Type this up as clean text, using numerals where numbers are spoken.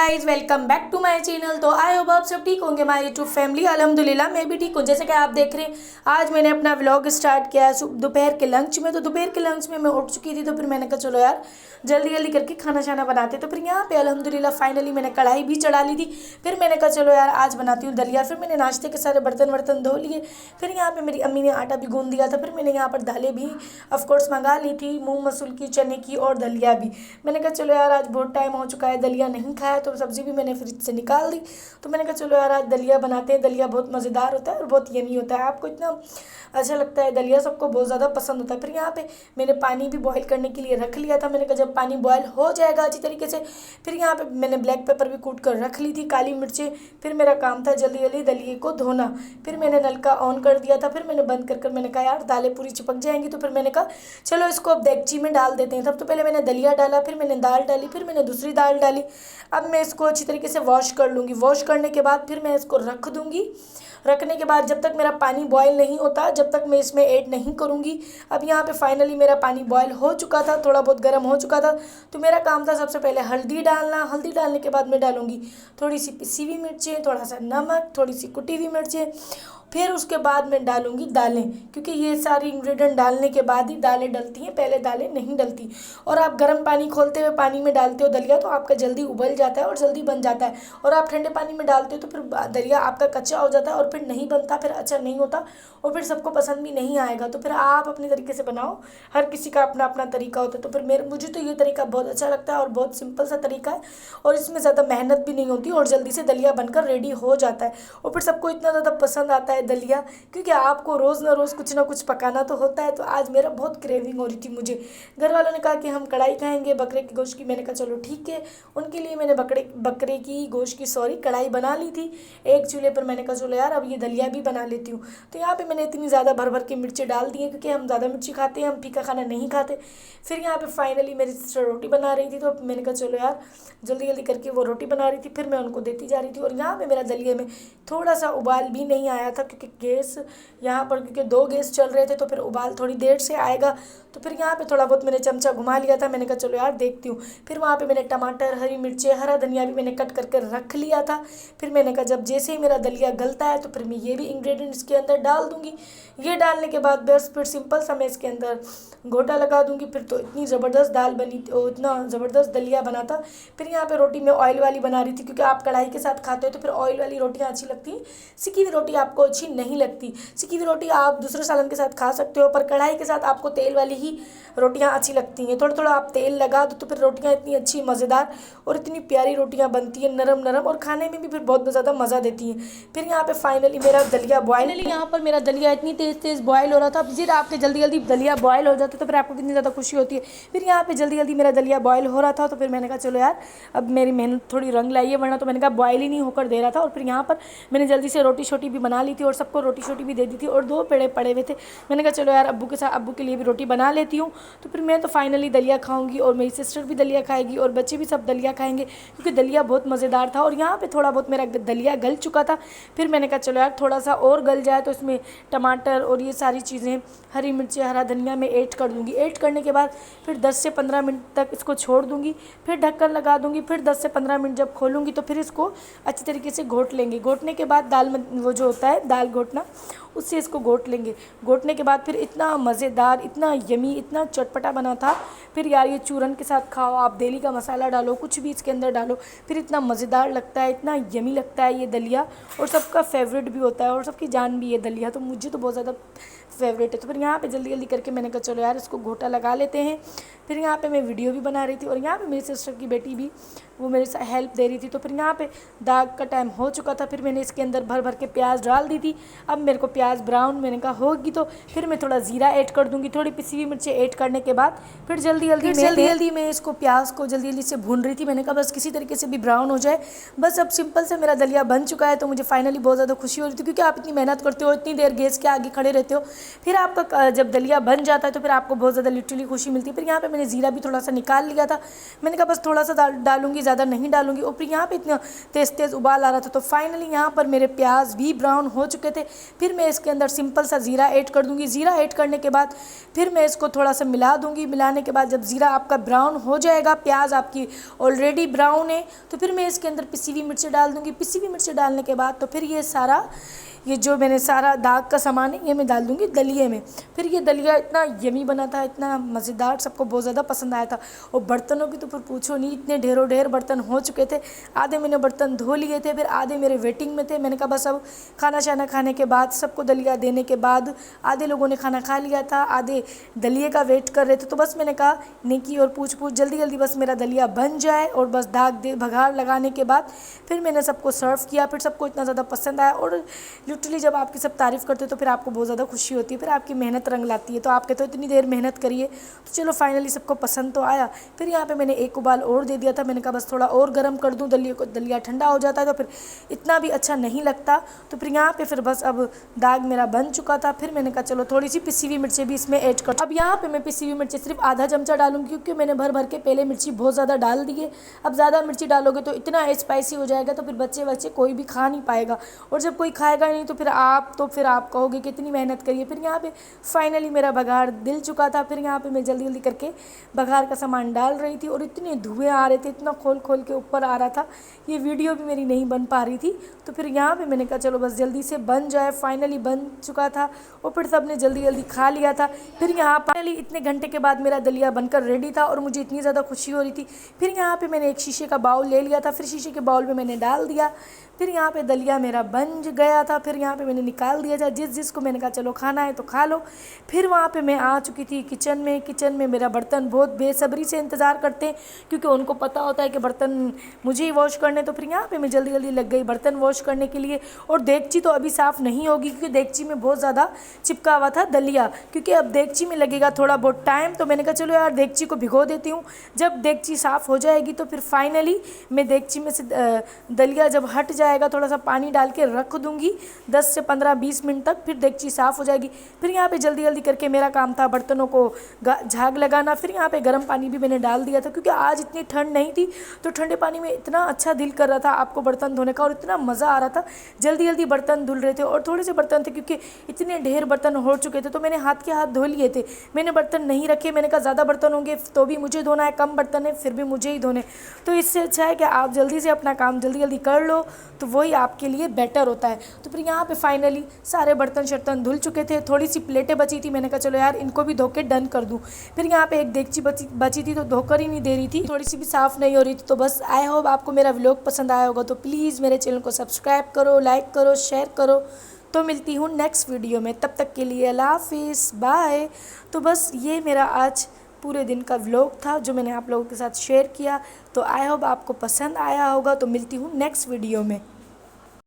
Guys, welcome back to my channel. तो I hope आप सब ठीक होंगे। माय यूट्यूब फैमिली अल्हम्दुलिल्लाह मैं भी ठीक हूँ। जैसे कि आप देख रहे हैं, आज मैंने अपना व्लॉग स्टार्ट किया है दोपहर के लंच में। तो दोपहर के लंच में मैं उठ चुकी थी, तो फिर मैंने कहा चलो यार जल्दी जल्दी करके खाना शाना बनाते। तो फिर यहाँ पे अल्हम्दुलिल्लाह फाइनली मैंने कढ़ाई भी चढ़ा ली थी। फिर मैंने कहा चलो यार आज बनाती हूँ दलिया। फिर मैंने नाश्ते के सारे बर्तन वर्तन धो लिए। फिर यहाँ पे मेरी अम्मी ने आटा भी गूंद दिया था। फिर मैंने यहाँ पर दालें भी ऑफकोर्स मंगा ली थी, मूँग मसूर की, चने की और दलिया भी। मैंने कहा चलो यार आज बहुत टाइम हो चुका है, दलिया नहीं खाया, तो सब्ज़ी भी मैंने फ्रिज से निकाल दी। तो मैंने कहा चलो यार आज दलिया बनाते हैं। दलिया बहुत मज़ेदार होता है और बहुत यमी होता है। आपको इतना अच्छा लगता है दलिया, सबको बहुत ज़्यादा पसंद होता है। फिर यहाँ पे मैंने पानी भी बॉईल करने के लिए रख लिया था। मैंने कहा जब पानी बॉयल हो जाएगा अच्छी तरीके से, फिर यहाँ पे मैंने ब्लैक पेपर भी कूट कर रख ली थी, काली मिर्चें। फिर मेरा काम था जल्दी जल्दी दलिए को धोना। फिर मैंने नलका ऑन कर दिया था। फिर मैंने बंद कर मैंने कहा यार दालें पूरी चिपक जाएंगी। तो फिर मैंने कहा चलो इसको अब देगची में डाल देते हैं। तब तो पहले मैंने दलिया डाला, फिर मैंने दाल डाली, फिर मैंने दूसरी दाल डाली। अब मैं इसको अच्छी तरीके से वॉश कर लूँगी। वॉश करने के बाद फिर मैं इसको रख दूँगी। रखने के बाद जब तक मेरा पानी बॉयल नहीं होता, जब तक मैं इसमें ऐड नहीं करूँगी। अब यहाँ पे फाइनली मेरा पानी बॉयल हो चुका था, थोड़ा बहुत गर्म हो चुका था। तो मेरा काम था सबसे पहले हल्दी डालना। हल्दी डालने के बाद मैं डालूँगी थोड़ी सी पिसी हुई मिर्चें, थोड़ा सा नमक, थोड़ी सी कुटी हुई मिर्चें। फिर उसके बाद मैं डालूँगी दालें, क्योंकि ये सारी इंग्रेडिएंट डालने के बाद ही दालें डलती हैं, पहले दालें नहीं डलती। और आप गर्म पानी खोलते हुए पानी में डालते हो दलिया, तो आपका जल्दी उबल जाता है और जल्दी बन जाता है। और आप ठंडे पानी में डालते हो तो फिर दलिया आपका कच्चा हो जाता है और फिर नहीं बनता, फिर अच्छा नहीं होता और फिर सबको पसंद भी नहीं आएगा। तो फिर आप अपने तरीके से बनाओ, हर किसी का अपना अपना तरीका होता है। तो फिर मुझे तो ये तरीका बहुत अच्छा लगता है और बहुत सिंपल सा तरीका है और इसमें ज़्यादा मेहनत भी नहीं होती और जल्दी से दलिया बनकर रेडी हो जाता है। और फिर सबको इतना ज़्यादा पसंद आता है दलिया, क्योंकि आपको रोज़ ना कुछ पकाना तो होता है। तो आज मेरा बहुत क्रेविंग हो रही थी मुझे। घर वालों ने कहा कि हम कढ़ाई खाएंगे बकरे के गोश्त की। मैंने कहा चलो ठीक है। उनके लिए मैंने बकरे की गोश्त की कढ़ाई बना ली थी एक चूल्हे पर। मैंने कहा चलो यार अब ये दलिया भी बना लेती हूँ। तो यहाँ पे मैंने इतनी ज़्यादा भर भर के मिर्ची डाल दी हैं, क्योंकि हम ज़्यादा मिर्ची खाते हैं, हम फीका खाना नहीं खाते। फिर यहाँ पे फाइनली मेरी सिस्टर रोटी बना रही थी, तो मैंने कहा चलो यार जल्दी जल्दी करके वो रोटी बना रही थी, फिर मैं उनको देती जा रही थी। और यहाँ पे मेरा दलिया में थोड़ा सा उबाल भी नहीं आया था, क्योंकि गैस यहाँ पर क्योंकि 2 गैस चल रहे थे, तो फिर उबाल थोड़ी देर से आएगा। तो फिर यहाँ पे थोड़ा बहुत मैंने चमचा घुमा लिया था। मैंने कहा चलो यार देखती हूँ। फिर वहाँ पे मैंने टमाटर, हरी मिर्चें, हरा धनिया भी मैंने कट करके रख लिया था। फिर मैंने कहा जब जैसे ही मेरा दलिया गलता है तो फिर मैं ये भी इंग्रेडिएंट इसके अंदर डाल दूँगी। ये डालने के बाद बस फिर सिंपल सा मैं इसके अंदर घोटा लगा दूँगी। फिर तो इतनी ज़बरदस्त दाल बनी, इतना ज़बरदस्त दलिया बना था। फिर यहाँ पे रोटी मैं ऑयल वाली बना रही थी, क्योंकि आप कढ़ाई के साथ खाते हो तो फिर ऑयल वाली रोटियाँ अच्छी लगती हैं, सिकी हुई रोटी आपको अच्छी नहीं लगती। सिकी हुई रोटी आप दूसरे सालन के साथ खा सकते हो, पर कढ़ाई के साथ आपको तेल वाली ही रोटियां अच्छी लगती हैं। थोड़ा थोड़ा आप तेल लगा दो तो फिर रोटियां इतनी अच्छी मज़ेदार और इतनी प्यारी रोटियां बनती हैं, नरम नरम, और खाने में भी फिर बहुत ज़्यादा मज़ा देती हैं। फिर यहाँ पे फाइनली मेरा दलिया बॉयल, यहाँ पर मेरा दलिया इतनी तेज़ बॉयल हो रहा था। अब फिर आपके जल्दी जल्दी दलिया बॉयल हो जाता है तो फिर आपको कितनी ज़्यादा खुशी होती है। फिर यहाँ पे जल्दी जल्दी मेरा दलिया बॉयल हो रहा था, तो फिर मैंने कहा चलो यार अब मेरी मेहनत थोड़ी रंग लाई है, वरना तो मैंने कहा बॉयल ही नहीं होकर दे रहा था। और फिर यहाँ पर मैंने जल्दी से रोटी छोटी भी बना ली थी और सबको रोटी छोटी भी दे दी थी, और 2 पेड़े पड़े हुए थे। मैंने कहा चलो यार अब्बू के लिए भी रोटी बना लेती हूँ। तो फिर मैं तो फाइनली दलिया खाऊंगी और मेरी सिस्टर भी दलिया खाएगी और बच्चे भी सब दलिया खाएंगे, क्योंकि दलिया बहुत मज़ेदार था। और यहाँ पे थोड़ा बहुत मेरा दलिया गल चुका था। फिर मैंने कहा चलो यार थोड़ा सा और गल जाए तो इसमें टमाटर और ये सारी चीज़ें, हरी मिर्चें, हरा धनिया मैं ऐड कर दूँगी। ऐड करने के बाद फिर 10 से 15 मिनट तक इसको छोड़ दूँगी। फिर ढक्कन लगा दूँगी। फिर 10 से 15 मिनट जब खोलूँगी तो फिर इसको अच्छी तरीके से घोट लेंगे। घोटने के बाद दाल में वो जो होता है दाल घोटना, उससे इसको घोट लेंगे। घोटने के बाद फिर इतना मज़ेदार, इतना यमी, इतना चटपटा बना था। फिर यार ये चूरन के साथ खाओ, आप देली का मसाला डालो, कुछ भी इसके अंदर डालो, फिर इतना मज़ेदार लगता है, इतना यमी लगता है ये दलिया, और सबका फेवरेट भी होता है और सबकी जान भी है दलिया। तो मुझे तो बहुत ज़्यादा फेवरेट है। तो फिर यहाँ पे जल्दी जल्दी करके मैंने कहा चलो यार इसको घोटा लगा लेते हैं। फिर यहाँ पे मैं वीडियो भी बना रही थी और यहाँ पे मेरी सिस्टर की बेटी भी वो मेरे साथ हेल्प दे रही थी। तो फिर यहाँ पे दाग का टाइम हो चुका था। फिर मैंने इसके अंदर भर भर के प्याज डाल दी थी। अब मेरे को प्याज ब्राउन मैंने कहा होगी तो फिर मैं थोड़ा ज़ीरा ऐड कर दूँगी। थोड़ी पिसी हुई मिर्चें ऐड करने के बाद फिर जल्दी जल्दी मैं इसको प्याज को जल्दी जल्दी से भून रही थी। मैंने कहा बस किसी तरीके से भी ब्राउन हो जाए, बस अब सिंपल से मेरा दलिया बन चुका है। तो मुझे फाइनली बहुत ज़्यादा खुशी हो रही थी, क्योंकि आप इतनी मेहनत करते हो, इतनी देर गैस के आगे खड़े रहते हो, फिर आपका जब दलिया बन जाता है तो फिर आपको बहुत ज़्यादा लिटरली खुशी मिलती है। फिर यहाँ पे मैंने ज़ीरा भी थोड़ा सा निकाल लिया था, मैंने कहा बस थोड़ा सा डालूंगी, ज़्यादा नहीं डालूंगी। और फिर यहाँ पे इतना तेज़ उबाल आ रहा था तो फाइनली यहाँ पर मेरे प्याज भी ब्राउन हो चुके थे। फिर मैं इसके अंदर सिंपल सा ज़ीरा ऐड कर दूँगी। ज़ीरा ऐड करने के बाद फिर मैं इसको थोड़ा सा मिला दूँगी। मिलाने के बाद जब ज़ीरा आपका ब्राउन हो जाएगा, प्याज आपकी ऑलरेडी ब्राउन है, तो फिर मैं इसके अंदर पिसी हुई मिर्ची डाल दूँगी। पिसी हुई मिर्ची डालने के बाद तो फिर ये जो मैंने सारा दाग का सामान है ये मैं डाल दूँगी दलिए में। फिर ये दलिया इतना यमी बना था, इतना मज़ेदार, सबको बहुत ज़्यादा पसंद आया था। और बर्तनों की तो फिर पूछो नहीं, इतने ढेरों ढेर बर्तन हो चुके थे। आधे मैंने बर्तन धो लिए थे, फिर आधे मेरे वेटिंग में थे। मैंने कहा बस अब खाना शाना खाने के बाद, सबको दलिया देने के बाद, आधे लोगों ने खाना खा लिया था, आधे दलिए का वेट कर रहे थे। तो बस मैंने कहा नेकी और पूछ जल्दी जल्दी बस मेरा दलिया बन जाए और बस भगार लगाने के बाद फिर मैंने सबको सर्व किया। फिर सबको इतना ज़्यादा पसंद आया। और लिटरली जब आपकी सब तारीफ़ करते हो तो फिर आपको बहुत ज़्यादा खुशी होती है, फिर आपकी मेहनत रंग लाती है। तो आप कहते हो इतनी देर मेहनत करिए, तो चलो फाइनली सबको पसंद तो आया। फिर यहाँ पे मैंने एक उबाल और दे दिया था, मैंने कहा बस थोड़ा और गर्म कर दूँ दलिए को, दलिया ठंडा हो जाता है तो फिर इतना भी अच्छा नहीं लगता। तो फिर यहाँ पे फिर बस अब दाग मेरा बन चुका था। फिर मैंने कहा चलो थोड़ी सी पिसी हुई मिर्ची भी इसमें ऐड कर। अब यहाँ पे मैं पिसी हुई मिर्ची सिर्फ आधा चमचा डालूंगी, क्योंकि मैंने भर के पहले मिर्ची बहुत ज़्यादा डाल दी है। अब ज़्यादा मिर्ची डालोगे तो इतना स्पाइसी हो जाएगा तो फिर बच्चे कोई भी खा नहीं पाएगा, और जब कोई खाएगा नहीं तो फिर आप कहोगे कि इतनी मेहनत करिए। फिर यहाँ पे फाइनली मेरा बघार दिल चुका था। फिर यहाँ पे मैं जल्दी जल्दी करके बघार का सामान डाल रही थी, और इतने धुएँ आ रहे थे, इतना खोल के ऊपर आ रहा था, ये वीडियो भी मेरी नहीं बन पा रही थी। तो फिर यहाँ पे मैंने कहा चलो बस जल्दी से बन जाए। फाइनली बन चुका था और फिर सबने जल्दी जल्दी खा लिया था। फिर यहाँ फाइनली इतने घंटे के बाद मेरा दलिया बनकर रेडी था और मुझे इतनी ज़्यादा खुशी हो रही थी। फिर यहाँ पे मैंने एक शीशे का बाउल ले लिया था, फिर शीशे के बाउल में मैंने डाल दिया। फिर यहाँ पे दलिया मेरा बन गया था। फिर यहाँ पे मैंने निकाल दिया था, जिसको मैंने कहा चलो खाना है तो खा लो। फिर वहाँ पे मैं आ चुकी थी किचन में मेरा बर्तन बहुत बेसब्री से इंतज़ार करते हैं, क्योंकि उनको पता होता है कि बर्तन मुझे ही वॉश करने। तो फिर यहाँ पे मैं जल्दी जल्दी लग गई बर्तन वॉश करने के लिए। और देगची तो अभी साफ़ नहीं होगी, क्योंकि देगची में बहुत ज़्यादा चिपका हुआ था दलिया, क्योंकि अब देगची में लगेगा थोड़ा बहुत टाइम। तो मैंने कहा चलो यार देगची को भिगो देती हूँ, जब देगची साफ़ हो जाएगी तो फिर फाइनली मैं देगची में से दलिया जब हट जाएगा थोड़ा सा पानी डाल के रख दूँगी 10 से 15-20 मिनट तक, फिर देगची साफ़ हो जाएगी। फिर यहाँ पे जल्दी जल्दी करके मेरा काम था बर्तनों को झाग लगाना। फिर यहाँ पे गर्म पानी भी मैंने डाल दिया था, क्योंकि आज इतनी ठंड नहीं थी, तो ठंडे पानी में इतना अच्छा दिल कर रहा था आपको बर्तन धोने का, और इतना मज़ा आ रहा था। जल्दी जल्दी बर्तन धुल रहे थे, और थोड़े से बर्तन थे क्योंकि इतने ढेर बर्तन हो चुके थे, तो मैंने हाथ के हाथ धो लिए थे। मैंने बर्तन नहीं रखे, मैंने कहा ज़्यादा बर्तन होंगे तो भी मुझे धोना है, कम बर्तन है फिर भी मुझे ही धोने। तो इससे अच्छा है कि आप जल्दी से अपना काम जल्दी जल्दी कर लो, तो वही आपके लिए बेटर होता है। तो फिर यहाँ पे फाइनली सारे बर्तन शर्तन धुल चुके थे। थोड़ी सी प्लेटें बची थी, मैंने कहा चलो यार इनको भी धो के डन कर दूँ। फिर यहाँ पे एक देगची बची थी तो धोकर ही नहीं दे रही थी, थोड़ी सी भी साफ़ नहीं हो रही थी। तो बस आई होप आपको मेरा व्लॉग पसंद आया होगा, तो प्लीज़ मेरे चैनल को सब्सक्राइब करो, लाइक करो, शेयर करो। तो मिलती हूँ नेक्स्ट वीडियो में, तब तक के लिए अल्लाह हाफिज़, बाय। तो बस ये मेरा आज पूरे दिन का व्लॉग था जो मैंने आप लोगों के साथ शेयर किया। तो आई होप आपको पसंद आया होगा। तो मिलती हूँ नेक्स्ट वीडियो में।